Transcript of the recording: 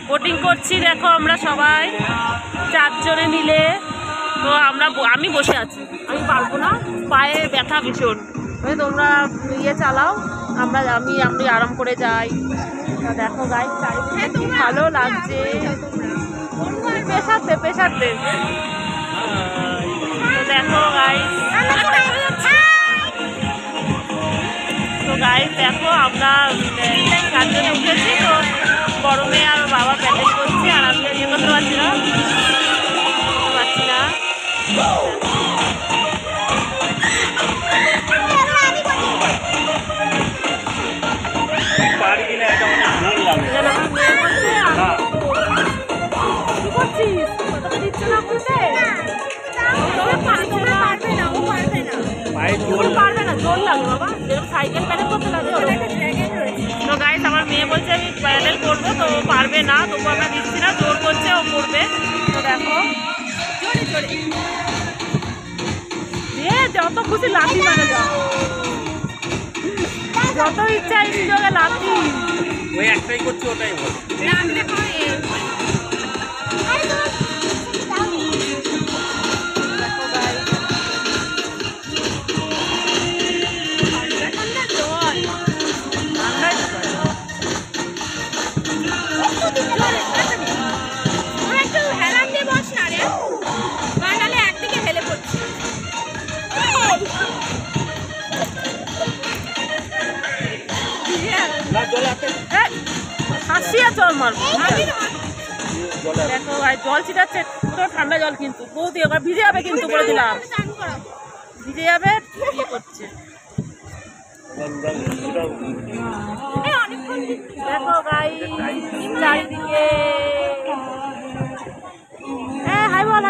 Boating করছি। দেখো আমরা সবাই 4 জনে মিলে। তো আমি বসে আছি, আমি পারবো না, পায়ে ব্যথা ভীষণ। তোমরা ইয়ে চালাও, আমি আরাম করে যাই। দেখো গাইস চারিদিকে কি ভালো লাগছে। পেশাতে তো দেখো গাইস, দেখো আমরা 4 জনে উঠেছি। তো গরমে আর বাবা প্যাডেল করছে আর আমি ইয়ে করতে পারছি না। তো গাইস আমার মেয়ে বলছে আমি প্যাডেল করবো, তো পারবে না, তবু আমরা দিচ্ছি না, জোর করছে ও করবে। তো দেখো যত খুশি লাঠি মানে যত ইচ্ছা এই সুযোগে লাঠি, ওই একটাই করছে ওটাই বল। দেখো ভাই জল ছিটাচ্ছে, পুরো ঠান্ডা জল, কিন্তু বৌদি এবার ভিজে যাবে, কিন্তু বলে দিলাম ভিজে যাবে। ইয়ে করছে দেখো ভাই চারিদিকে। হাই বল।